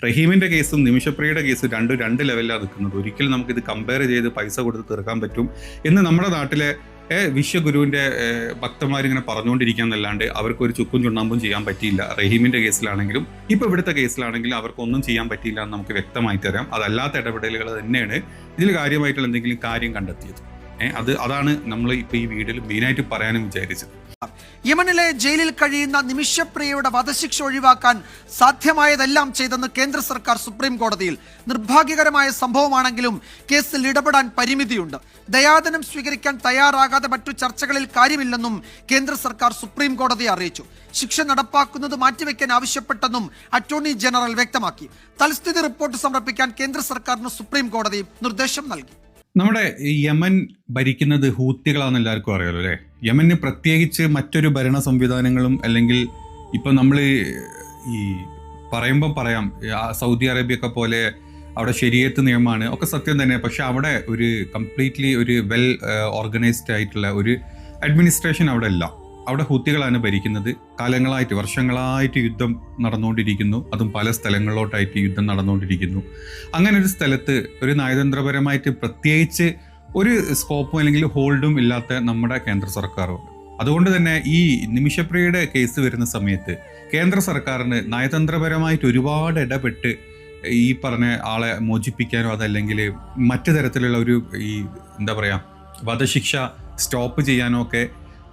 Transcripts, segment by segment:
റഹീമിൻ്റെ കേസും നിമിഷപ്രിയയുടെ കേസും രണ്ട് ലെവലിലാണ് നിൽക്കുന്നത്. ഒരിക്കലും നമുക്കിത് കമ്പയർ ചെയ്ത് പൈസ കൊടുത്ത് തീർക്കാൻ പറ്റും എന്ന് നമ്മുടെ നാട്ടിലെ വിശ്വഗുരുവിൻ്റെ ഭക്തന്മാരിങ്ങനെ പറഞ്ഞുകൊണ്ടിരിക്കാന്നല്ലാണ്ട് അവർക്കൊരു ചുക്കും ചുണ്ണാമ്പും ചെയ്യാൻ പറ്റിയില്ല. റഹീമിൻ്റെ കേസിലാണെങ്കിലും ഇപ്പോൾ ഇവിടുത്തെ കേസിലാണെങ്കിലും അവർക്കൊന്നും ചെയ്യാൻ പറ്റിയില്ല എന്ന് നമുക്ക് വ്യക്തമായി തരാം. അതല്ലാത്ത ഇടപെടലുകൾ തന്നെയാണ് ഇതിൽ കാര്യമായിട്ടുള്ള എന്തെങ്കിലും കാര്യം കണ്ടെത്തിയത്. അതാണ് നമ്മൾ ഇപ്പോൾ ഈ വീഡിയോയിൽ മെയിനായിട്ട് പറയാനും വിചാരിച്ചത്. യമനിലെ ജയിലിൽ കഴിയുന്ന നിമിഷപ്രിയയുടെ വധശിക്ഷ ഒഴിവാക്കാൻ സാധ്യമായതെല്ലാം ചെയ്തെന്ന് കേന്ദ്ര സർക്കാർ സുപ്രീം കോടതിയിൽ. നിർഭാഗ്യകരമായ സംഭവമാണെങ്കിലും കേസിൽ ഇടപെടാൻ പരിമിതിയുണ്ട്. ദയാദനം സ്വീകരിക്കാൻ തയ്യാറാകാതെ മറ്റു ചർച്ചകളിൽ കാര്യമില്ലെന്നും കേന്ദ്ര സർക്കാർ സുപ്രീം കോടതിയെ അറിയിച്ചു. ശിക്ഷ നടപ്പാക്കുന്നത് മാറ്റിവെക്കാൻ ആവശ്യപ്പെട്ടെന്നും അറ്റോർണി ജനറൽ വ്യക്തമാക്കി. തൽസ്ഥിതി റിപ്പോർട്ട് സമർപ്പിക്കാൻ കേന്ദ്ര സർക്കാരിന് സുപ്രീം കോടതി നിർദ്ദേശം നൽകി. നമ്മുടെ യമൻ ഭരിക്കുന്നത് ഹൂത്തികളാണെന്ന് എല്ലാവർക്കും അറിയാലോ അല്ലേ. യമന് പ്രത്യേകിച്ച് മറ്റൊരു ഭരണ സംവിധാനങ്ങളും അല്ലെങ്കിൽ ഇപ്പം നമ്മൾ ഈ പറയുമ്പം പറയാം സൗദി അറേബ്യയൊക്കെ പോലെ അവിടെ ശരീഅത്ത് നിയമമാണ് ഒക്കെ സത്യം തന്നെ. പക്ഷെ അവിടെ ഒരു കംപ്ലീറ്റ്ലി ഒരു വെൽ ഓർഗനൈസ്ഡ് ആയിട്ടുള്ള ഒരു അഡ്മിനിസ്ട്രേഷൻ അവിടെ ഇല്ല. അവിടെ ഹൂത്തികളാണ് ഭരിക്കുന്നത്. കാലങ്ങളായിട്ട് വർഷങ്ങളായിട്ട് യുദ്ധം നടന്നുകൊണ്ടിരിക്കുന്നു. അതും പല സ്ഥലങ്ങളിലോട്ടായിട്ട് യുദ്ധം നടന്നുകൊണ്ടിരിക്കുന്നു. അങ്ങനെ ഒരു സ്ഥലത്ത് ഒരു നയതന്ത്രപരമായിട്ട് പ്രത്യേകിച്ച് ഒരു സ്കോപ്പും അല്ലെങ്കിൽ ഹോൾഡും ഇല്ലാത്ത നമ്മുടെ കേന്ദ്ര സർക്കാരുണ്ട്. അതുകൊണ്ട് തന്നെ ഈ നിമിഷപ്രിയയുടെ കേസ് വരുന്ന സമയത്ത് കേന്ദ്ര സർക്കാരിന് നയതന്ത്രപരമായിട്ട് ഒരുപാട് ഇടപെട്ട് ഈ പറഞ്ഞ ആളെ മോചിപ്പിക്കാനോ അതല്ലെങ്കിൽ മറ്റു തരത്തിലുള്ള ഒരു ഈ എന്താ പറയുക വധശിക്ഷ സ്റ്റോപ്പ് ചെയ്യാനോ ഒക്കെ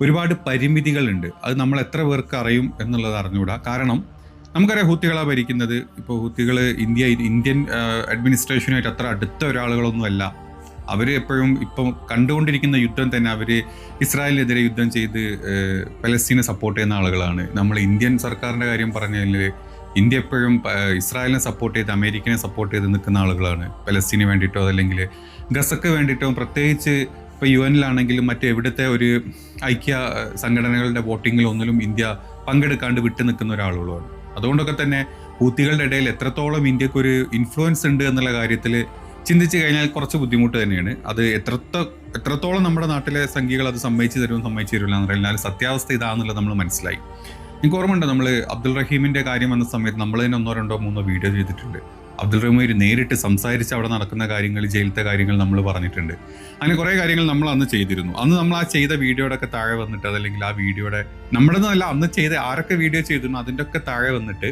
ഒരുപാട് പരിമിതികളുണ്ട്. അത് നമ്മൾ എത്ര പേർക്ക് അറിയും എന്നുള്ളത് അറിഞ്ഞുകൂടാ. കാരണം നമുക്കറിയാം ഹൂത്തികളാണ് ഭരിക്കുന്നത്. ഇപ്പോൾ ഹൂത്തികൾ ഇന്ത്യൻ അഡ്മിനിസ്ട്രേഷനുമായിട്ട് അത്ര അടുത്ത ഒരാളുകളൊന്നുമല്ല. അവർ എപ്പോഴും ഇപ്പം കണ്ടുകൊണ്ടിരിക്കുന്ന യുദ്ധം തന്നെ അവർ ഇസ്രായേലിനെതിരെ യുദ്ധം ചെയ്ത് പലസ്തീനെ സപ്പോർട്ട് ചെയ്യുന്ന ആളുകളാണ്. നമ്മൾ ഇന്ത്യൻ സർക്കാരിൻ്റെ കാര്യം പറഞ്ഞാൽ ഇന്ത്യ എപ്പോഴും ഇസ്രായേലിനെ സപ്പോർട്ട് ചെയ്ത് അമേരിക്കനെ സപ്പോർട്ട് ചെയ്ത് നിൽക്കുന്ന ആളുകളാണ്. പലസ്തീന് വേണ്ടിയിട്ടോ അതല്ലെങ്കിൽ ഗസക്ക് വേണ്ടിയിട്ടോ പ്രത്യേകിച്ച് ഇപ്പോൾ യുഎനിലാണെങ്കിലും മറ്റെവിടുത്തെ ഒരു ഐക്യ സംഘടനകളുടെ വോട്ടിങ്ങിലൊന്നിലും ഇന്ത്യ പങ്കെടുക്കാണ്ട് വിട്ടു നിൽക്കുന്ന ഒരാളുകളാണ്. അതുകൊണ്ടൊക്കെ തന്നെ ഹൂത്തികളുടെ ഇടയിൽ എത്രത്തോളം ഇന്ത്യക്കൊരു ഇൻഫ്ലുവൻസ് ഉണ്ട് എന്നുള്ള കാര്യത്തിൽ ചിന്തിച്ചു കഴിഞ്ഞാൽ കുറച്ച് ബുദ്ധിമുട്ട് തന്നെയാണ്. അത് എത്രത്തോളം നമ്മുടെ നാട്ടിലെ സംഘികൾ അത് സമ്മതിച്ചു തരുമെന്ന് സമ്മതിച്ചു തരില്ല എന്ന് പറഞ്ഞാൽ സത്യാവസ്ഥ ഇതാണെന്നുള്ളത് നമ്മൾ മനസ്സിലായി. എനിക്ക് ഓർമ്മയുണ്ട്, നമ്മൾ അബ്ദുൾ റഹീമിൻ്റെ കാര്യം വന്ന സമയത്ത് നമ്മൾ തന്നെ 1, 2, 3 വീഡിയോ ചെയ്തിട്ടുണ്ട്. അബ്ദുൾ റഹീം നേരിട്ട് സംസാരിച്ച് അവിടെ നടക്കുന്ന കാര്യങ്ങൾ, ജയിലത്തെ കാര്യങ്ങൾ നമ്മൾ പറഞ്ഞിട്ടുണ്ട്. അങ്ങനെ കുറേ കാര്യങ്ങൾ നമ്മൾ അന്ന് ചെയ്തിരുന്നു. അന്ന് നമ്മൾ ആ ചെയ്ത വീഡിയോയുടെ ഒക്കെ താഴെ വന്നിട്ട് അതല്ലെങ്കിൽ ആ വീഡിയോയുടെ നമ്മുടെന്നല്ല അന്ന് ചെയ്ത ആരൊക്കെ വീഡിയോ ചെയ്തിരുന്നു അതിൻ്റെ ഒക്കെ താഴെ വന്നിട്ട്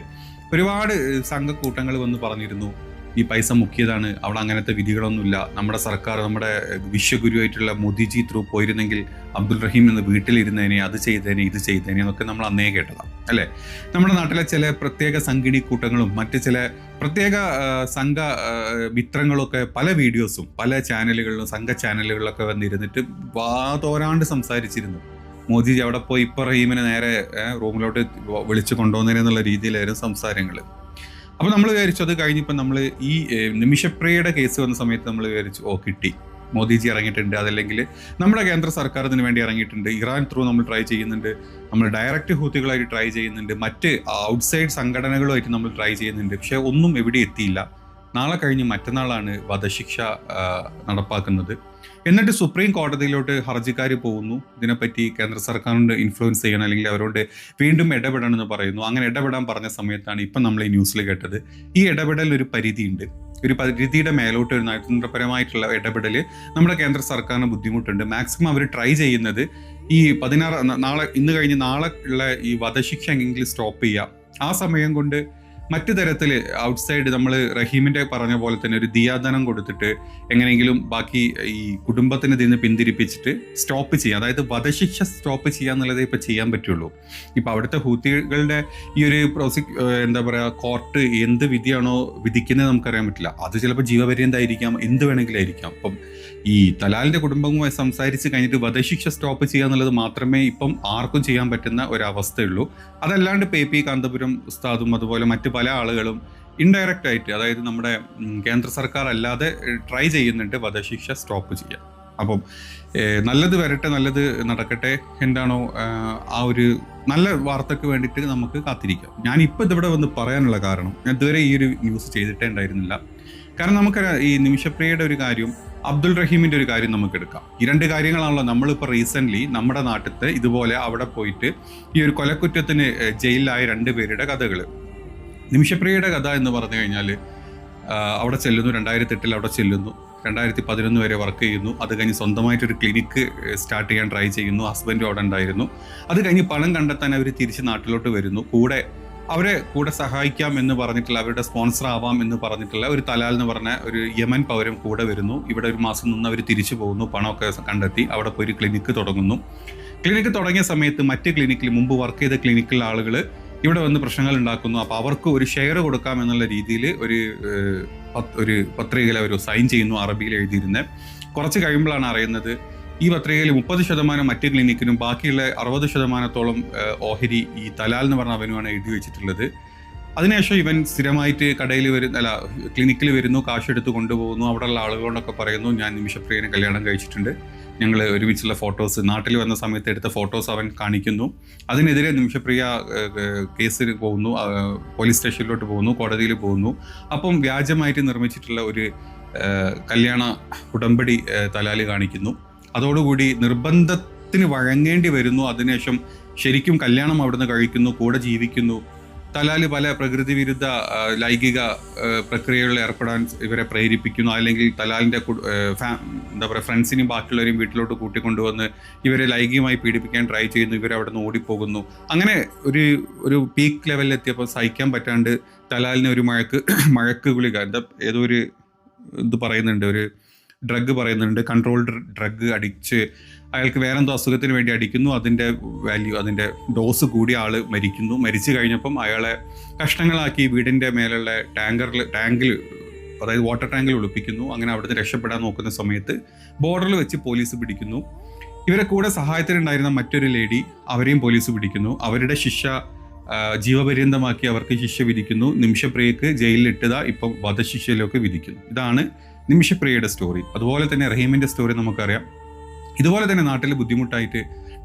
ഒരുപാട് സംഘക്കൂട്ടങ്ങൾ വന്ന് പറഞ്ഞിരുന്നു ഈ പൈസ മുക്കിയതാണ്, അവിടെ അങ്ങനത്തെ വിധികളൊന്നുമില്ല, നമ്മുടെ സർക്കാർ നമ്മുടെ വിശ്വഗുരുവായിട്ടുള്ള മോദിജി ത്രൂ പോയിരുന്നെങ്കിൽ അബ്ദുൾ റഹീം എന്ന് വീട്ടിലിരുന്നേനെ, അത് ചെയ്തേനെ, ഇത് ചെയ്തേനെ എന്നൊക്കെ നമ്മൾ അന്നേ കേട്ടതാണ് അല്ലേ. നമ്മുടെ നാട്ടിലെ ചില പ്രത്യേക സംഘിണി കൂട്ടങ്ങളും മറ്റ് ചില പ്രത്യേക സംഘ മിത്രങ്ങളൊക്കെ പല വീഡിയോസും പല ചാനലുകളിലും സംഘ ചാനലുകളിലൊക്കെ വന്നിരുന്നിട്ട് വാതോരാണ്ട് സംസാരിച്ചിരുന്നു. മോദിജി അവിടെ പോയി ഇപ്പോൾ റഹീമിനെ നേരെ റൂമിലോട്ട് വിളിച്ചു കൊണ്ടുവന്നതിനെന്നുള്ള രീതിയിലായിരുന്നു സംസാരങ്ങൾ. അപ്പോൾ നമ്മൾ വിചാരിച്ചു അത് കഴിഞ്ഞിപ്പോൾ നമ്മൾ ഈ നിമിഷപ്രിയയുടെ കേസ് വന്ന സമയത്ത് നമ്മൾ വിചാരിച്ചു കിട്ടി, മോദിജി ഇറങ്ങിയിട്ടുണ്ട്, അതല്ലെങ്കിൽ നമ്മുടെ കേന്ദ്ര സർക്കാർ ഇതിന് വേണ്ടി ഇറങ്ങിയിട്ടുണ്ട്, ഇറാൻ ത്രൂ നമ്മൾ ട്രൈ ചെയ്യുന്നുണ്ട്, നമ്മൾ ഡയറക്റ്റ് ഹൂത്തികളായിട്ട് ട്രൈ ചെയ്യുന്നുണ്ട്, മറ്റ് ഔട്ട്സൈഡ് സംഘടനകളുമായിട്ട് നമ്മൾ ട്രൈ ചെയ്യുന്നുണ്ട്. പക്ഷേ ഒന്നും എവിടെ എത്തിയില്ല. നാളെ കഴിഞ്ഞ് മറ്റന്നാളാണ് വധശിക്ഷ നടപ്പാക്കുന്നത്. എന്നിട്ട് സുപ്രീം കോടതിയിലോട്ട് ഹർജിക്കാർ പോകുന്നു. ഇതിനെപ്പറ്റി കേന്ദ്ര സർക്കാരിൻ്റെ ഇൻഫ്ലുവൻസ് ചെയ്യണം അല്ലെങ്കിൽ അവരോട് വീണ്ടും ഇടപെടണമെന്ന് പറയുന്നു. അങ്ങനെ ഇടപെടാൻ പറഞ്ഞ സമയത്താണ് ഇപ്പം നമ്മൾ ഈ ന്യൂസിൽ കേട്ടത് ഈ ഇടപെടൽ ഒരു പരിധിയുണ്ട്, ഒരു പരിധിയുടെ മേലോട്ട് ഒരു നയതന്ത്രപരമായിട്ടുള്ള ഇടപെടൽ നമ്മുടെ കേന്ദ്ര സർക്കാരിന് ബുദ്ധിമുട്ടുണ്ട്. മാക്സിമം അവർ ട്രൈ ചെയ്യുന്നത് ഈ 16 ഇന്ന് കഴിഞ്ഞ് നാളെ ഉള്ള ഈ വധശിക്ഷ എങ്കിലും സ്റ്റോപ്പ് ചെയ്യുക. ആ സമയം കൊണ്ട് മറ്റു തരത്തിൽ ഔട്ട്സൈഡ് നമ്മൾ റഹീമിൻ്റെ പറഞ്ഞ പോലെ തന്നെ ഒരു ദിയാദനം കൊടുത്തിട്ട് എങ്ങനെയെങ്കിലും ബാക്കി ഈ കുടുംബത്തിന് ഇതിൽ നിന്ന് പിന്തിരിപ്പിച്ചിട്ട് സ്റ്റോപ്പ് ചെയ്യുക. അതായത് വധശിക്ഷ സ്റ്റോപ്പ് ചെയ്യുക എന്നുള്ളതേ ഇപ്പോൾ ചെയ്യാൻ പറ്റുള്ളൂ. ഇപ്പോൾ അവിടുത്തെ ഹൂത്തികളുടെ ഈ ഒരു എന്താ പറയുക കോർട്ട് എന്ത് വിധിയാണോ വിധിക്കുന്നത് നമുക്കറിയാൻ പറ്റില്ല. അത് ചിലപ്പോൾ ജീവപര്യന്തമായിരിക്കാം, എന്ത് വേണമെങ്കിലും ആയിരിക്കാം. അപ്പം ഈ തലാലിൻ്റെ കുടുംബവുമായി സംസാരിച്ച് കഴിഞ്ഞിട്ട് വധശിക്ഷ സ്റ്റോപ്പ് ചെയ്യുക എന്നുള്ളത് മാത്രമേ ഇപ്പം ആർക്കും ചെയ്യാൻ പറ്റുന്ന ഒരവസ്ഥയുള്ളൂ. അതല്ലാണ്ട് പി കാന്തപുരം ഉസ്താദും അതുപോലെ മറ്റ് പല ആളുകളും ഇൻഡയറക്റ്റ് ആയിട്ട്, അതായത് നമ്മുടെ കേന്ദ്ര സർക്കാർ അല്ലാതെ ട്രൈ ചെയ്യുന്നുണ്ട് വധശിക്ഷ സ്റ്റോപ്പ് ചെയ്യാൻ. അപ്പം നല്ലത് വരട്ടെ, നല്ലത് നടക്കട്ടെ. എന്താണോ ആ ഒരു നല്ല വാർത്തക്ക് വേണ്ടിയിട്ട് നമുക്ക് കാത്തിരിക്കാം. ഞാനിപ്പോൾ ഇതിവിടെ വന്ന് പറയാനുള്ള കാരണം, ഞാൻ ഇതുവരെ ഈ ഒരു ന്യൂസ് ചെയ്തിട്ടേ ഉണ്ടായിരുന്നില്ല. കാരണം നമുക്കറിയാം ഈ നിമിഷപ്രിയയുടെ ഒരു കാര്യം, അബ്ദുൾ റഹീമിൻ്റെ ഒരു കാര്യം നമുക്ക് എടുക്കാം. ഈ 2 കാര്യങ്ങളാണല്ലോ നമ്മളിപ്പോൾ റീസെൻ്റ്ലി നമ്മുടെ നാട്ടിലത്തെ ഇതുപോലെ അവിടെ പോയിട്ട് ഈ ഒരു കൊലക്കുറ്റത്തിന് ജയിലിലായ 2 പേരുടെ കഥകൾ. നിമിഷപ്രിയയുടെ കഥ എന്ന് പറഞ്ഞു കഴിഞ്ഞാൽ അവിടെ ചെല്ലുന്നു, 2008 അവിടെ ചെല്ലുന്നു, 2011 വരെ വർക്ക് ചെയ്യുന്നു. അത് കഴിഞ്ഞ് സ്വന്തമായിട്ടൊരു ക്ലിനിക്ക് സ്റ്റാർട്ട് ചെയ്യാൻ ട്രൈ ചെയ്യുന്നു. ഹസ്ബൻഡും അവിടെ ഉണ്ടായിരുന്നു. അത് കഴിഞ്ഞ് പണം കണ്ടെത്താൻ അവർ തിരിച്ച് നാട്ടിലോട്ട് വരുന്നു. അവരെ കൂടെ സഹായിക്കാം എന്ന് പറഞ്ഞിട്ടുള്ള, അവരുടെ സ്പോൺസർ ആവാം എന്ന് പറഞ്ഞിട്ടുള്ള ഒരു തലാൽ എന്ന് പറഞ്ഞ ഒരു യമൻ പൗരൻ കൂടെ വരുന്നു. ഇവിടെ ഒരു മാസം നിന്ന് അവർ തിരിച്ചു പോകുന്നു. പണമൊക്കെ കണ്ടെത്തി അവിടെ പോയി ഒരു ക്ലിനിക്ക് തുടങ്ങുന്നു. ക്ലിനിക്ക് തുടങ്ങിയ സമയത്ത് മറ്റ് ക്ലിനിക്കിൽ മുമ്പ് വർക്ക് ചെയ്ത ക്ലിനിക്കിലെ ആളുകൾ ഇവിടെ വന്ന് പ്രശ്നങ്ങൾ ഉണ്ടാക്കുന്നു. അപ്പോൾ അവർക്ക് ഒരു ഷെയർ കൊടുക്കാം എന്നുള്ള രീതിയിൽ ഒരു പത്രികയിൽ അവർ സൈൻ ചെയ്യുന്നു, അറബിയിൽ എഴുതിയിരുന്നത്. കുറച്ച് കഴിയുമ്പോഴാണ് അറിയുന്നത് ഈ പത്രികയിൽ 30% മറ്റ് ക്ലിനിക്കിനും ബാക്കിയുള്ള 60%-ഓളം ഓഹരി ഈ തലാൽ എന്ന് പറഞ്ഞ അവനുമാണ് എഴുതി വെച്ചിട്ടുള്ളത്. അതിനുശേഷം ഇവൻ സ്ഥിരമായിട്ട് ക്ലിനിക്കിൽ വരുന്നു, കാശെടുത്ത് കൊണ്ടുപോകുന്നു. അവിടെയുള്ള ആളുകളോടൊക്കെ പറയുന്നു, ഞാൻ നിമിഷപ്രിയനെ കല്യാണം കഴിച്ചിട്ടുണ്ട്, ഞങ്ങൾ ഒരുമിച്ചുള്ള ഫോട്ടോസ്, നാട്ടിൽ വന്ന സമയത്ത് എടുത്ത ഫോട്ടോസ് അവൻ കാണിക്കുന്നു. അതിനെതിരെ നിമിഷപ്രിയ കേസിൽ പോകുന്നു, പോലീസ് സ്റ്റേഷനിലോട്ട് പോകുന്നു, കോടതിയിൽ പോകുന്നു. അപ്പം വ്യാജമായിട്ട് നിർമ്മിച്ചിട്ടുള്ള ഒരു കല്യാണ ഉടമ്പടി തലാല് കാണിക്കുന്നു. അതോടുകൂടി നിർബന്ധത്തിന് വഴങ്ങേണ്ടി വരുന്നു. അതിനുശേഷം ശരിക്കും കല്യാണം അവിടുന്ന് കഴിക്കുന്നു, കൂടെ ജീവിക്കുന്നു. തലാല് പല പ്രകൃതി വിരുദ്ധ ലൈംഗിക പ്രക്രിയകളിൽ ഏർപ്പെടാൻ ഇവരെ പ്രേരിപ്പിക്കുന്നു. അല്ലെങ്കിൽ തലാലിൻ്റെ ഫ്രണ്ട്സിനെയും ബാക്കിയുള്ളവരെയും വീട്ടിലോട്ട് കൂട്ടിക്കൊണ്ടുവന്ന് ഇവരെ ലൈംഗികമായി പീഡിപ്പിക്കാൻ ട്രൈ ചെയ്യുന്നു. ഇവരെ അവിടെ നിന്ന് ഓടിപ്പോകുന്നു. അങ്ങനെ ഒരു പീക്ക് ലെവലിൽ എത്തിയപ്പോൾ സഹിക്കാൻ പറ്റാണ്ട് തലാലിന് ഒരു മഴക്ക് ഗുളിക ഏതോ ഒരു ഇത് പറയുന്നുണ്ട്, ഒരു ഡ്രഗ് പറയുന്നുണ്ട്, കൺട്രോൾഡ് ഡ്രഗ് അടിച്ച് അയാൾക്ക് വേറെന്തോ അസുഖത്തിന് വേണ്ടി അടിക്കുന്നു. അതിൻ്റെ ഡോസ് കൂടി ആൾ മരിക്കുന്നു. മരിച്ചു കഴിഞ്ഞപ്പം അയാളെ കഷ്ണങ്ങളാക്കി വീടിൻ്റെ മേലുള്ള ടാങ്കിൽ അതായത് വാട്ടർ ടാങ്കിൽ ഒളിപ്പിക്കുന്നു. അങ്ങനെ അവിടുന്ന് രക്ഷപ്പെടാൻ നോക്കുന്ന സമയത്ത് ബോർഡറിൽ വെച്ച് പോലീസ് പിടിക്കുന്നു. ഇവരെ കൂടെ സഹായത്തിനുണ്ടായിരുന്ന മറ്റൊരു ലേഡി, അവരെയും പോലീസ് പിടിക്കുന്നു. അവരുടെ ശിക്ഷ ജീവപര്യന്തമാക്കി അവർക്ക് ശിക്ഷ വിധിക്കുന്നു. നിമിഷപ്രിയക്ക് ജയിലിലിട്ടതാ ഇപ്പം വധശിക്ഷയിലൊക്കെ വിധിക്കുന്നു. ഇതാണ് നിമിഷപ്രിയയുടെ സ്റ്റോറി. അതുപോലെ തന്നെ റഹീമിൻ്റെ സ്റ്റോറി നമുക്കറിയാം. ഇതുപോലെ തന്നെ നാട്ടിൽ ബുദ്ധിമുട്ടായിട്ട്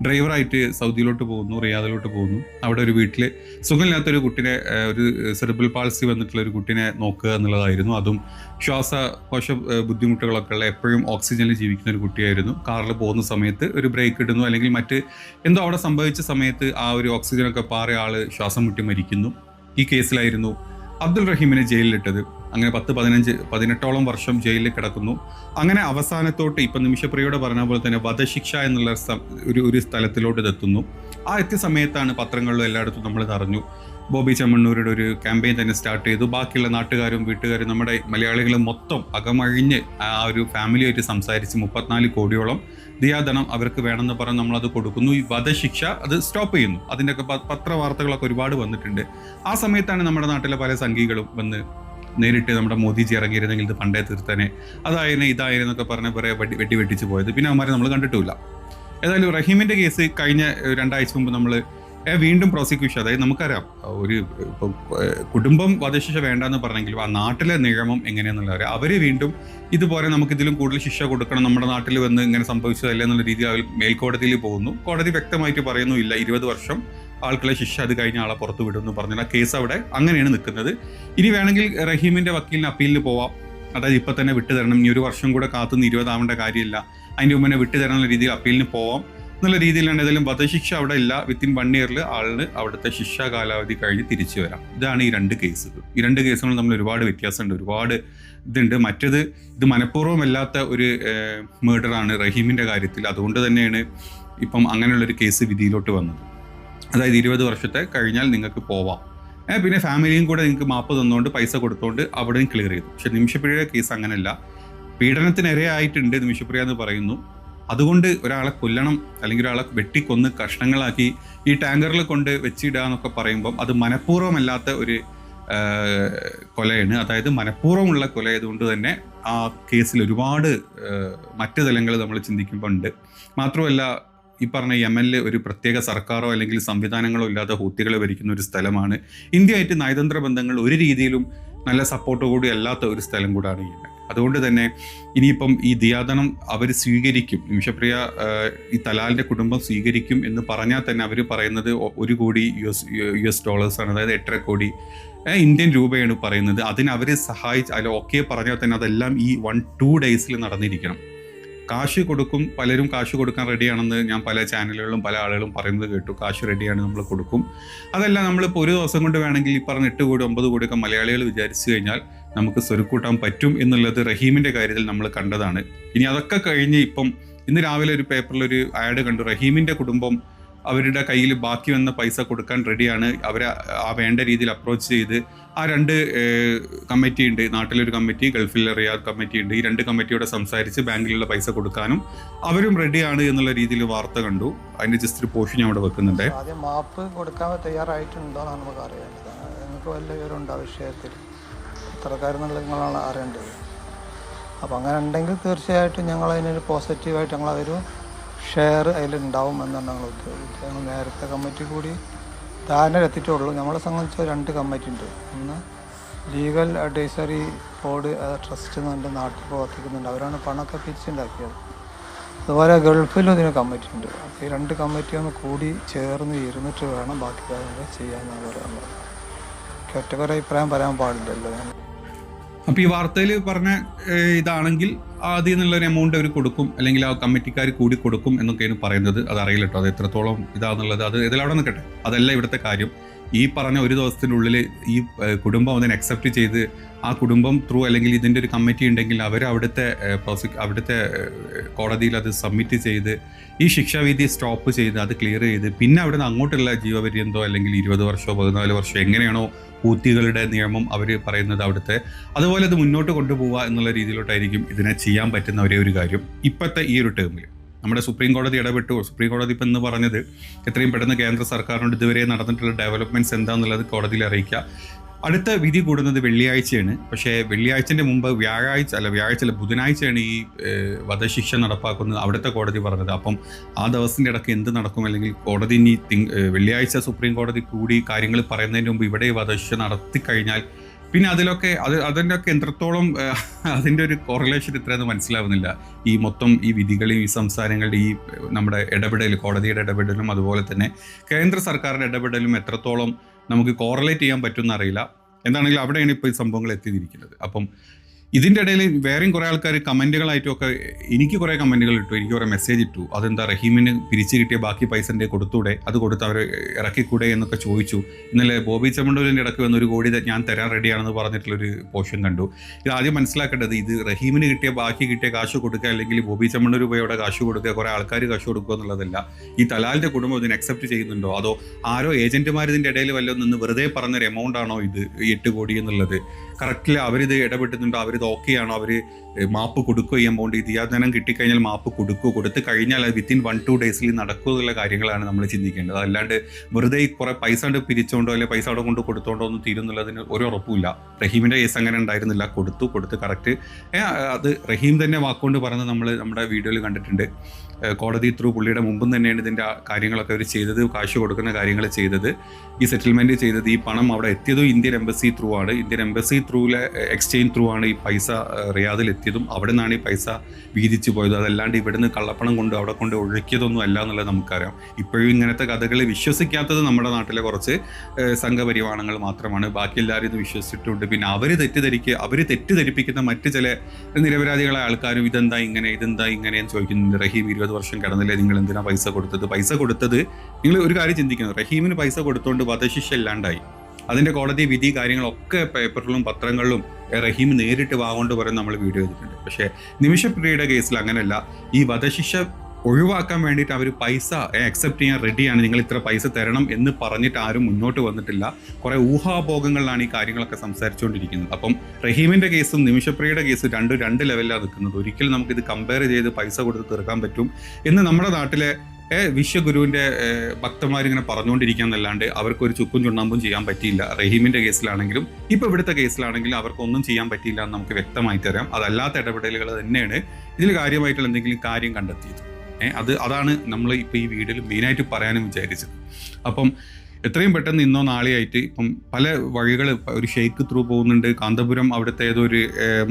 ഡ്രൈവറായിട്ട് സൗദിയിലോട്ട് പോകുന്നു, റിയാദിലോട്ട് പോകുന്നു. അവിടെ ഒരു വീട്ടിൽ സുഖമില്ലാത്തൊരു കുട്ടിനെ, ഒരു സെറിബ്രൽ പാൾസി വന്നിട്ടുള്ള ഒരു കുട്ടിനെ നോക്കുക എന്നുള്ളതായിരുന്നു. അതും ശ്വാസകോശ ബുദ്ധിമുട്ടുകളൊക്കെ ഉള്ള, എപ്പോഴും ഓക്സിജനിൽ ജീവിക്കുന്ന ഒരു കുട്ടിയായിരുന്നു. കാറിൽ പോകുന്ന സമയത്ത് ഒരു ബ്രേക്ക് ഇടുന്നു, അല്ലെങ്കിൽ എന്തോ അവിടെ സംഭവിച്ച സമയത്ത് ആ ഒരു ഓക്സിജനൊക്കെ പാറിയ ആൾ ശ്വാസം മുട്ടി മരിക്കുന്നു. ഈ കേസിലായിരുന്നു അബ്ദുൾ റഹീമിനെ ജയിലിലിട്ടത്. അങ്ങനെ 10-18 വർഷം ജയിലിൽ കിടക്കുന്നു. അങ്ങനെ അവസാനത്തോട്ട് ഇപ്പം നിമിഷപ്രിയയോട് പറഞ്ഞ പോലെ തന്നെ വധശിക്ഷ എന്നുള്ള ഒരു സ്ഥലത്തിലോട്ട് ഇതെത്തുന്നു. ആ എത്തിയ സമയത്താണ് പത്രങ്ങളിലും എല്ലായിടത്തും നമ്മൾ അറിഞ്ഞു. ബോബി ചെമ്മണ്ണൂരുടെ ഒരു ക്യാമ്പയിൻ തന്നെ സ്റ്റാർട്ട് ചെയ്തു. ബാക്കിയുള്ള നാട്ടുകാരും വീട്ടുകാരും നമ്മുടെ മലയാളികളും മൊത്തം അകമഴിഞ്ഞ് ആ ഒരു ഫാമിലിയായിട്ട് സംസാരിച്ച് 34 കോടിയോളം ദിയാധനം അവർക്ക് വേണമെന്ന് പറഞ്ഞ് നമ്മളത് കൊടുക്കുന്നു. ഈ വധശിക്ഷ അത് സ്റ്റോപ്പ് ചെയ്യുന്നു. അതിൻ്റെയൊക്കെ പത്രവാർത്തകളൊക്കെ ഒരുപാട് വന്നിട്ടുണ്ട്. ആ സമയത്താണ് നമ്മുടെ നാട്ടിലെ പല സംഘികളും വന്ന് നേരിട്ട് നമ്മുടെ മോദിജി ഇറങ്ങിയിരുന്നെങ്കിൽ ഇത് പണ്ടേ തീർത്തനെ, ഇതായിരുന്നൊക്കെ പറഞ്ഞ കുറേ വെട്ടിച്ച് പോയത്. പിന്നെ അവന്മാരെ നമ്മൾ കണ്ടിട്ടില്ല. ഏതായാലും റഹീമിൻ്റെ കേസ് കഴിഞ്ഞ 2 ആഴ്ച മുമ്പ് നമ്മൾ വീണ്ടും പ്രോസിക്യൂഷൻ, അതായത് നമുക്കറിയാം കുടുംബം വധശിക്ഷ വേണ്ടെന്ന് പറഞ്ഞെങ്കിലും ആ നാട്ടിലെ നിയമം എങ്ങനെയാണെന്നുള്ള അറിയാം. അവർ വീണ്ടും ഇതുപോലെ നമുക്കിതിലും കൂടുതൽ ശിക്ഷ കൊടുക്കണം, നമ്മുടെ നാട്ടിൽ വന്ന് ഇങ്ങനെ സംഭവിച്ചതല്ല എന്നുള്ള രീതിയിൽ അവർ മേൽക്കോടതിയിൽ പോകുന്നു. കോടതി വ്യക്തമായിട്ട് പറയുന്നു, ഇല്ല 20 വർഷം ആൾക്കുള്ള ശിക്ഷ, അത് കഴിഞ്ഞ ആളെ പുറത്തു വിടുമെന്ന് പറഞ്ഞാൽ ആ കേസ് അവിടെ അങ്ങനെയാണ് നിൽക്കുന്നത്. ഇനി വേണമെങ്കിൽ റഹീമിൻ്റെ വക്കീലിന് അപ്പീലിന് പോവാം. അതായത് ഇപ്പം തന്നെ വിട്ടുതരണം, ഇനി 1 വർഷം കൂടെ കാത്തുനിന്ന് 20 ആവേണ്ട കാര്യമില്ല, അതിൻ്റെ മുമ്പ് തന്നെ വിട്ടുതരാനുള്ള രീതിയിൽ അപ്പീലിന് പോവാം എന്നുള്ള രീതിയിലാണ്. ഏതായാലും വധശിക്ഷ അവിടെ ഇല്ല. വിത്തിൻ 1 ഇയറിൽ ആളിന് അവിടുത്തെ ശിക്ഷാ കാലാവധി കഴിഞ്ഞ് തിരിച്ചു വരാം. ഇതാണ് ഈ 2 കേസുകൾ. ഈ 2 കേസുകൾ തമ്മിൽ ഒരുപാട് വ്യത്യാസമുണ്ട്, ഒരുപാട് ഇതുണ്ട്. ഇത് മനഃപൂർവ്വമല്ലാത്ത ഒരു മേർഡറാണ് റഹീമിൻ്റെ കാര്യത്തിൽ. അതുകൊണ്ട് തന്നെയാണ് ഇപ്പം അങ്ങനെയുള്ളൊരു കേസ് വിധിയിലോട്ട് വന്നത്. അതായത് 20 വർഷത്തെ കഴിഞ്ഞാൽ നിങ്ങൾക്ക് പോവാം, പിന്നെ ഫാമിലിയും കൂടെ നിങ്ങൾക്ക് മാപ്പ് തന്നുകൊണ്ട് പൈസ കൊടുത്തുകൊണ്ട് അവിടെയും ക്ലിയർ ചെയ്തു. പക്ഷെ നിമിഷപ്രിയയുടെ കേസ് അങ്ങനെയല്ല. പീഡനത്തിനിരയായിട്ടുണ്ട് നിമിഷപ്രിയ എന്ന് പറയുന്നു. അതുകൊണ്ട് ഒരാളെ കൊല്ലണം അല്ലെങ്കിൽ ഒരാളെ വെട്ടിക്കൊന്ന് കഷ്ണങ്ങളാക്കി ഈ ടാങ്കറിൽ കൊണ്ട് വെച്ചിടുക എന്നൊക്കെ പറയുമ്പം അത് മനഃപൂർവ്വമല്ലാത്ത ഒരു കൊലയാണ്. അതായത് മനഃപൂർവ്വമുള്ള കൊലയായതുകൊണ്ട് തന്നെ ആ കേസിൽ ഒരുപാട് മറ്റ് തലങ്ങൾ നമ്മൾ ചിന്തിക്കുമ്പോൾ ഉണ്ട്. മാത്രമല്ല, ഈ പറഞ്ഞ യമനിൽ ഒരു പ്രത്യേക സർക്കാരോ അല്ലെങ്കിൽ സംവിധാനങ്ങളോ ഇല്ലാതെ ഹൂത്തികൾ ഭരിക്കുന്ന ഒരു സ്ഥലമാണ്. ഇന്ത്യയായിട്ട് നയതന്ത്ര ബന്ധങ്ങൾ ഒരു രീതിയിലും നല്ല സപ്പോർട്ടോടുകൂടി അല്ലാത്ത ഒരു സ്ഥലം കൂടാണ് യമൻ. അതുകൊണ്ട് തന്നെ ഇനിയിപ്പം ഈ ദിയാധനം അവർ സ്വീകരിക്കും, നിമിഷപ്രിയ ഈ തലാലിൻ്റെ കുടുംബം സ്വീകരിക്കും എന്ന് പറഞ്ഞാൽ തന്നെ അവർ പറയുന്നത് 1 കോടി US ഡോളേഴ്സാണ്, അതായത് 8.5 കോടി ഇന്ത്യൻ രൂപയാണ് പറയുന്നത്. അതിന് അവർ സഹായിച്ച് ഓക്കെ പറഞ്ഞാൽ തന്നെ അതെല്ലാം ഈ 1-2 ഡേയ്സിൽ നടന്നിരിക്കണം. കാശ് കൊടുക്കും, പലരും കാശ് കൊടുക്കാൻ റെഡിയാണെന്ന് ഞാൻ പല ചാനലുകളിലും പല ആളുകളും പറയുന്നത് കേട്ടു. കാശ് റെഡിയാണ്, നമ്മൾ കൊടുക്കും. അതല്ല, നമ്മളിപ്പോൾ ഒരു ദിവസം കൊണ്ട് വേണമെങ്കിൽ ഈ പറഞ്ഞ 8 കോടി 9 കോടിയൊക്കെ മലയാളികൾ വിചാരിച്ചു കഴിഞ്ഞാൽ നമുക്ക് സ്വരുക്കൂട്ടാൻ പറ്റും എന്നുള്ളത് റഹീമിൻ്റെ കാര്യത്തിൽ നമ്മൾ കണ്ടതാണ്. ഇനി അതൊക്കെ കഴിഞ്ഞ് ഇപ്പം ഇന്ന് രാവിലെ ഒരു പേപ്പറിലൊരു ആഡ് കണ്ടു. റഹീമിൻ്റെ കുടുംബം അവരുടെ കയ്യിൽ ബാക്കി വന്ന പൈസ കൊടുക്കാൻ റെഡിയാണ്. അവരെ ആ വേണ്ട രീതിയിൽ അപ്രോച്ച് ചെയ്ത് ആ 2 കമ്മിറ്റി ഉണ്ട്, നാട്ടിലൊരു കമ്മിറ്റി, ഗൾഫിലെ റിയാദ് കമ്മിറ്റി ഉണ്ട്. ഈ 2 കമ്മിറ്റിയോടെ സംസാരിച്ച് ബാങ്കിലുള്ള പൈസ കൊടുക്കാനും അവരും റെഡിയാണ് എന്നുള്ള രീതിയിൽ വാർത്ത കണ്ടു. അതിൻ്റെ ജസ്റ്റ് ഒരു പോഷൻ ഞാൻ അവിടെ വെക്കുന്നുണ്ട്. ആദ്യം മാപ്പ് കൊടുക്കാൻ തയ്യാറായിട്ടുണ്ടോ എന്നാണ് നമുക്ക് അറിയേണ്ടത്. നിങ്ങൾക്ക് വല്ല വിവരമുണ്ടോ ആ വിഷയത്തിൽ? പത്രക്കാരെന്നുള്ള നിങ്ങളാണ് അറിയേണ്ടത്. അപ്പോൾ അങ്ങനെ ഉണ്ടെങ്കിൽ തീർച്ചയായിട്ടും ഞങ്ങൾ അതിനൊരു പോസിറ്റീവായിട്ട് ഞങ്ങളതൊരു ഷെയർ അതിലുണ്ടാവും എന്നാണ് ഞങ്ങൾ ഉദ്ദേശിച്ചത്. ഞങ്ങൾ നേരത്തെ കമ്മിറ്റി കൂടി ധാരണയിലെത്തിയിട്ടുള്ളൂ. നമ്മളെ സംബന്ധിച്ച് 2 കമ്മിറ്റി ഉണ്ട്. ഒന്ന് ലീഗൽ അഡ്വൈസറി ബോർഡ് ട്രസ്റ്റ് എന്നുണ്ട്, നാട്ടിൽ പ്രവർത്തിക്കുന്നുണ്ട്. അവരാണ് പണമൊക്കെ പിരിച്ചുണ്ടാക്കിയത്. അതുപോലെ ഗൾഫിലും ഇതിന് കമ്മിറ്റി ഉണ്ട്. അപ്പോൾ ഈ 2 കമ്മിറ്റിയൊന്ന് കൂടി ചേർന്ന് ഇരുന്നിട്ട് വേണം ബാക്കി കാര്യങ്ങൾ ചെയ്യാമെന്നാണ് പറയുന്നത്. ഒറ്റക്കൊരു അഭിപ്രായം പറയാൻ പാടില്ലല്ലോ. അപ്പോൾ ഈ വാർത്തയിൽ പറഞ്ഞ ഇതാണെങ്കിൽ ആദ്യം നിന്നുള്ളൊരു എമൗണ്ട് അവർ കൊടുക്കും, അല്ലെങ്കിൽ ആ കമ്മിറ്റിക്കാർ കൂടി കൊടുക്കും എന്നൊക്കെയാണ് പറയുന്നത്. അത് അറിയില്ല കേട്ടോ, അത് എത്രത്തോളം ഇതാണെന്നുള്ളത്. അത് ഇതിലവിടെ നിൽക്കട്ടെ, അതല്ല ഇവിടുത്തെ കാര്യം. ഈ പറഞ്ഞ ഒരു ദിവസത്തിനുള്ളിൽ ഈ കുടുംബം അതിനെ അക്സെപ്റ്റ് ചെയ്ത് ആ കുടുംബം ത്രൂ അല്ലെങ്കിൽ ഇതിൻ്റെ ഒരു കമ്മിറ്റി ഉണ്ടെങ്കിൽ അവർ അവിടുത്തെ കോടതിയിൽ അത് സബ്മിറ്റ് ചെയ്ത് ഈ ശിക്ഷാവിധി സ്റ്റോപ്പ് ചെയ്ത് അത് ക്ലിയർ ചെയ്ത് പിന്നെ അവിടെ നിന്ന് അങ്ങോട്ടുള്ള ജീവപര്യന്തോ അല്ലെങ്കിൽ 20 വർഷമോ 14 വർഷമോ എങ്ങനെയാണോ ഹൂത്തികളുടെ നിയമം അവർ പറയുന്നത് അവിടുത്തെ, അതുപോലെ അത് മുന്നോട്ട് കൊണ്ടുപോവുക എന്നുള്ള രീതിയിലോട്ടായിരിക്കും ഇതിനെ ചെയ്യാൻ പറ്റുന്ന ഒരേ ഒരു കാര്യം ഇപ്പോഴത്തെ ഈ ഒരു ടേമിൽ. നമ്മുടെ സുപ്രീം കോടതി ഇടപെട്ടു. സുപ്രീം കോടതി ഇപ്പം എന്ന് പറഞ്ഞത് എത്രയും പെട്ടെന്ന് കേന്ദ്ര സർക്കാരിനോട് ഇതുവരെ നടന്നിട്ടുള്ള ഡെവലപ്മെൻറ്റ്സ് എന്താണെന്നുള്ളത് കോടതിയിൽ അറിയിക്കുക. അടുത്ത വിധി കൂടുന്നത് വെള്ളിയാഴ്ചയാണ്. പക്ഷേ വെള്ളിയാഴ്ചൻ്റെ മുമ്പ് വ്യാഴാഴ്ച ബുധനാഴ്ചയാണ് ഈ വധശിക്ഷ നടപ്പാക്കുന്നത് അവിടുത്തെ കോടതി പറഞ്ഞത്. അപ്പം ആ ദിവസത്തിൻ്റെ ഇടയ്ക്ക് എന്ത് നടക്കും, അല്ലെങ്കിൽ കോടതി ഇനി വെള്ളിയാഴ്ച സുപ്രീം കോടതി കൂടി കാര്യങ്ങൾ പറയുന്നതിന് മുമ്പ് ഇവിടെ വധശിക്ഷ നടത്തിക്കഴിഞ്ഞാൽ പിന്നെ അതിൻ്റെ ഒക്കെ എത്രത്തോളം അതിൻ്റെ ഒരു കോറിലേഷൻ ഇത്രയെന്ന് മനസ്സിലാവുന്നില്ല. ഈ മൊത്തം ഈ വിധികളെയും ഈ സംസ്ഥാനങ്ങളുടെ ഈ നമ്മുടെ ഇടപെടൽ, കോടതിയുടെ ഇടപെടലും അതുപോലെ തന്നെ കേന്ദ്ര സർക്കാരിൻ്റെ ഇടപെടലും എത്രത്തോളം നമുക്ക് കോറിലേറ്റ് ചെയ്യാൻ പറ്റുമെന്ന് അറിയില്ല. എന്താണെങ്കിലും അവിടെയാണ് ഇപ്പോൾ ഈ സംഭവങ്ങൾ എത്തിയിരിക്കുന്നത്. അപ്പം ഇതിൻ്റെ ഇടയിൽ വേറെയും കുറേ ആൾക്കാർ കമൻറ്റുകളായിട്ടുമൊക്കെ എനിക്ക് കുറേ കമൻറ്റുകൾ ഇട്ടു, എനിക്ക് കുറേ മെസ്സേജ് ഇട്ടു. അതെന്താ റഹീമിന് പിരിച്ചു കിട്ടിയ ബാക്കി പൈസൻ്റെ കൊടുത്തൂടെ, അത് കൊടുത്ത് അവർ ഇറക്കിക്കൂടെ എന്നൊക്കെ ചോദിച്ചു. ഇന്നലെ ബോബി ചെമ്മണ്ണൂരിൻ്റെ ഇടയ്ക്ക് വന്ന് 1 കോടി ഞാൻ തരാൻ റെഡിയാണെന്ന് പറഞ്ഞിട്ടുള്ളൊരു പോർഷൻ കണ്ടു. ഇത് ആദ്യം മനസ്സിലാക്കേണ്ടത്, ഇത് റഹീമിന് ബാക്കി കിട്ടിയ കാശ് കൊടുക്കുക അല്ലെങ്കിൽ ബോബി ചെമ്മണ്ണൂർ പോയി അവിടെ കാശ് കൊടുക്കുക, കുറേ ആൾക്കാർ കാശ് കൊടുക്കുക എന്നുള്ളതല്ല. ഈ തലാലിൻ്റെ കുടുംബം ഇതിന് അക്സെപ്റ്റ് ചെയ്യുന്നുണ്ടോ, അതോ ആരോ ഏജന്റുമാർ ഇതിൻ്റെ ഇടയിൽ വല്ലതും നിന്ന് വെറുതെ പറഞ്ഞൊരു എമൗണ്ട് ആണോ ഇത് 8 കോടി എന്നുള്ളത്? കറക്റ്റിൽ അവരിത് ഇടപെട്ടുന്നുണ്ടോ, അവരിത് ഓക്കെ ആണോ, അവർ മാപ്പ് കൊടുക്കുക, ഈ എമൗണ്ട് ഇത് ധനം കിട്ടിക്കഴിഞ്ഞാൽ മാപ്പ് കൊടുത്തു കഴിഞ്ഞാൽ അത് വിത്തിൻ 1-2 ഡേയ്സിൽ നടക്കുക എന്നുള്ള കാര്യങ്ങളാണ് നമ്മൾ ചിന്തിക്കേണ്ടത്. അല്ലാണ്ട് വെറുതെ കുറേ പൈസ കൊണ്ട് പിരിച്ചുകൊണ്ടോ അല്ലെങ്കിൽ പൈസ അവിടെ കൊണ്ട് കൊടുത്തോണ്ടോ ഒന്നും തീരുന്നുള്ളതിന് ഒരു ഉറപ്പുമില്ല. റഹീമിൻ്റെ കേസ് അങ്ങനെ ഉണ്ടായിരുന്നില്ല. കൊടുത്ത് കറക്റ്റ് അത് റഹീം തന്നെ വാക്കുകൊണ്ട് പറഞ്ഞ് നമ്മൾ നമ്മുടെ വീഡിയോയിൽ കണ്ടിട്ടുണ്ട്. കോടതി ത്രൂ പുള്ളിയുടെ മുമ്പും തന്നെയാണ് ഇതിൻ്റെ കാര്യങ്ങളൊക്കെ അവർ ചെയ്തത്, കാശ് കൊടുക്കുന്ന കാര്യങ്ങൾ ചെയ്തത്, ഈ സെറ്റിൽമെൻറ്റ് ചെയ്തത്. ഈ പണം അവിടെ എത്തിയതും ഇന്ത്യൻ എംബസി ത്രൂ ആണ്. ഇന്ത്യൻ എംബസി ത്രൂവിലെ എക്സ്ചേഞ്ച് ത്രൂ ആണ് ഈ പൈസ റിയാദിൽ എത്തിയതും അവിടെ നിന്നാണ് ഈ പൈസ വീതിച്ചു പോയത്. അതല്ലാണ്ട് ഇവിടുന്ന് കള്ളപ്പണം കൊണ്ട് അവിടെ കൊണ്ട് ഒഴുക്കിയതൊന്നും അല്ല എന്നുള്ളത് നമുക്കറിയാം. ഇപ്പോഴും ഇങ്ങനത്തെ കഥകൾ വിശ്വസിക്കാത്തത് നമ്മുടെ നാട്ടിലെ കുറച്ച് സംഘപരിവാരങ്ങൾ മാത്രമാണ്. ബാക്കി എല്ലാവരും ഇത് വിശ്വസിച്ചിട്ടുണ്ട്. പിന്നെ അവർ തെറ്റിദ്ധരിപ്പിക്കുന്ന മറ്റ് ചില നിരപരാധികളായ ആൾക്കാരും ഇതെന്താ ഇങ്ങനെയെന്ന് ചോദിക്കുന്നുണ്ട്. റഹീം 20 വർഷം കിടന്നില്ലേ, നിങ്ങൾ എന്തിനാ പൈസ കൊടുത്തത്? നിങ്ങൾ ഒരു കാര്യം ചിന്തിക്കണം, റഹീമിന് പൈസ കൊടുത്തുകൊണ്ട് വധശിക്ഷ ഇല്ലാണ്ടായി. അതിൻ്റെ കോടതി വിധി കാര്യങ്ങളൊക്കെ പേപ്പറിലും പത്രങ്ങളിലും റഹീം നേരിട്ട് വാഗോണ്ട് പറയുന്നത് നമ്മൾ വീഡിയോ ചെയ്തിട്ടുണ്ട്. പക്ഷേ നിമിഷപ്രിയയുടെ കേസിൽ അങ്ങനെയല്ല. ഈ വധശിക്ഷ ഒഴിവാക്കാൻ വേണ്ടിയിട്ട് അവർ പൈസ അക്സെപ്റ്റ് ചെയ്യാൻ റെഡിയാണ്, നിങ്ങൾ ഇത്ര പൈസ തരണം എന്ന് പറഞ്ഞിട്ട് ആരും മുന്നോട്ട് വന്നിട്ടില്ല. കുറേ ഊഹാഭോഗങ്ങളിലാണ് ഈ കാര്യങ്ങളൊക്കെ സംസാരിച്ചുകൊണ്ടിരിക്കുന്നത്. അപ്പം റഹീമിൻ്റെ കേസും നിമിഷപ്രിയയുടെ കേസും രണ്ട് ലെവലിലാണ് നിൽക്കുന്നത്. ഒരിക്കലും നമുക്കിത് കമ്പയർ ചെയ്ത് പൈസ കൊടുത്ത് തീർക്കാൻ പറ്റും എന്ന് നമ്മുടെ നാട്ടിലെ വിശ്വഗുരുവിൻ്റെ ഭക്തന്മാരിങ്ങനെ പറഞ്ഞുകൊണ്ടിരിക്കാന്നല്ലാണ്ട് അവർക്കൊരു ചുക്കും ചുണ്ണാമ്പും ചെയ്യാൻ പറ്റിയില്ല. റഹീമിൻ്റെ കേസിലാണെങ്കിലും ഇപ്പോൾ ഇവിടുത്തെ കേസിലാണെങ്കിലും അവർക്കൊന്നും ചെയ്യാൻ പറ്റിയില്ല എന്ന് നമുക്ക് വ്യക്തമായിട്ട് അറിയാം. അതല്ലാത്ത ഇടപെടലുകൾ തന്നെയാണ് ഇതിൽ കാര്യമായിട്ടുള്ള എന്തെങ്കിലും കാര്യം കണ്ടെത്തിയത്. അതാണ് നമ്മൾ ഇപ്പോൾ ഈ വീഡിയോയിൽ മെയിനായിട്ട് പറയാനും വിചാരിച്ചത്. അപ്പം എത്രയും പെട്ടെന്ന് ഇന്നോ നാളെയായിട്ട് ഇപ്പം പല വഴികൾ ഒരു ഷെയ്ക്ക് ത്രൂ പോകുന്നുണ്ട്. കാന്തപുരം അവിടുത്തെ ഏതൊരു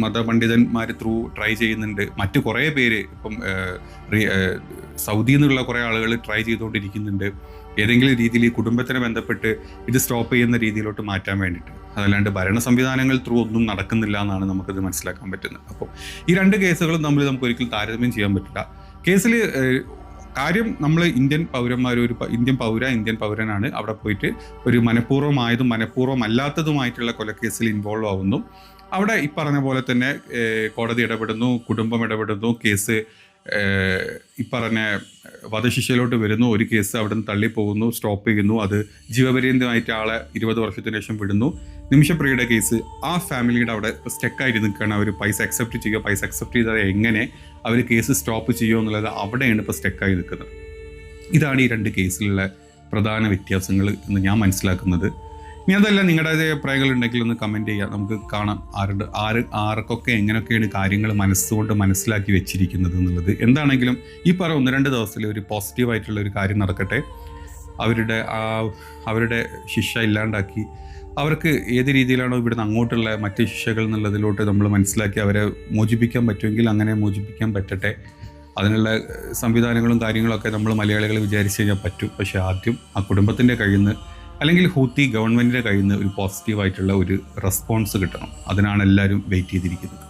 മതപണ്ഡിതന്മാർ ത്രൂ ട്രൈ ചെയ്യുന്നുണ്ട്. മറ്റു കുറേ പേര് ഇപ്പം സൗദിയിൽ നിന്നുള്ള കുറേ ആളുകൾ ട്രൈ ചെയ്തുകൊണ്ടിരിക്കുന്നുണ്ട്. ഏതെങ്കിലും രീതിയിൽ ഈ കുടുംബത്തിനെ ബന്ധപ്പെട്ട് ഇത് സ്റ്റോപ്പ് ചെയ്യുന്ന രീതിയിലോട്ട് മാറ്റാൻ വേണ്ടിയിട്ട്. അതല്ലാണ്ട് ഭരണ സംവിധാനങ്ങൾ ത്രൂ ഒന്നും നടക്കുന്നില്ല എന്നാണ് നമുക്കത് മനസ്സിലാക്കാൻ പറ്റുന്നത്. അപ്പോൾ ഈ രണ്ട് കേസുകളും തമ്മിൽ നമുക്ക് ഒരിക്കലും താരതമ്യം ചെയ്യാൻ പറ്റില്ല. കേസിൽ കാര്യം നമ്മൾ ഇന്ത്യൻ പൗരന്മാർ, ഇന്ത്യൻ പൗരനാണ്, അവിടെ പോയിട്ട് ഒരു മനഃപൂർവ്വമായതും മനഃപൂർവ്വമല്ലാത്തതുമായിട്ടുള്ള കൊലക്കേസിൽ ഇൻവോൾവ് ആവുന്നു. അവിടെ ഈ പറഞ്ഞ പോലെ തന്നെ കോടതി ഇടപെടുന്നു, കുടുംബം ഇടപെടുന്നു, കേസ് ഈ പറഞ്ഞ വധശിക്ഷയിലോട്ട് വരുന്നു. ഒരു കേസ് അവിടെ നിന്ന് തള്ളിപ്പോകുന്നു, സ്റ്റോപ്പ് ചെയ്യുന്നു, അത് ജീവപര്യന്തമായിട്ട് ആളെ 20 വർഷത്തിന് ശേഷം വിടുന്നു. നിമിഷപ്രിയയുടെ കേസ് ആ ഫാമിലിയുടെ അവിടെ സ്റ്റക്കായിട്ട് നിൽക്കുകയാണ്. അവർ പൈസ അക്സെപ്റ്റ് ചെയ്താൽ എങ്ങനെ അവർ കേസ് സ്റ്റോപ്പ് ചെയ്യുമോ എന്നുള്ളത് അവിടെയാണ് ഇപ്പോൾ സ്റ്റക്കായി നിൽക്കുന്നത്. ഇതാണ് ഈ രണ്ട് കേസിലുള്ള പ്രധാന വ്യത്യാസങ്ങൾ എന്ന് ഞാൻ മനസ്സിലാക്കുന്നത്. ഇനി അതല്ല നിങ്ങളുടെ അഭിപ്രായങ്ങൾ ഉണ്ടെങ്കിൽ ഒന്ന് കമൻറ്റ് ചെയ്യുക, നമുക്ക് കാണാം ആർക്കൊക്കെ എങ്ങനെയൊക്കെയാണ് കാര്യങ്ങൾ മനസ്സുകൊണ്ട് മനസ്സിലാക്കി വെച്ചിരിക്കുന്നത് എന്നുള്ളത്. എന്താണെങ്കിലും ഈ 1-2 ദിവസത്തിൽ ഒരു പോസിറ്റീവായിട്ടുള്ള ഒരു കാര്യം നടക്കട്ടെ. അവരുടെ ശിക്ഷ ഇല്ലാണ്ടാക്കി അവർക്ക് ഏത് രീതിയിലാണോ ഇവിടുന്ന് അങ്ങോട്ടുള്ള മറ്റ് ശിക്ഷകൾ എന്നുള്ളതിലോട്ട് നമ്മൾ മനസ്സിലാക്കി അവരെ മോചിപ്പിക്കാൻ പറ്റുമെങ്കിൽ അങ്ങനെ മോചിപ്പിക്കാൻ പറ്റട്ടെ. അതിനുള്ള സംവിധാനങ്ങളും കാര്യങ്ങളൊക്കെ നമ്മൾ മലയാളികൾ വിചാരിച്ചു കഴിഞ്ഞാൽ പറ്റും. പക്ഷേ ആദ്യം ആ കുടുംബത്തിൻ്റെ കയ്യിൽ നിന്ന് അല്ലെങ്കിൽ ഹൂത്തി ഗവൺമെൻറ്റിൻ്റെ കയ്യിൽ നിന്ന് ഒരു പോസിറ്റീവായിട്ടുള്ള ഒരു റെസ്പോൺസ് കിട്ടണം. അതിനാണ് എല്ലാവരും വെയിറ്റ് ചെയ്തിരിക്കുന്നത്.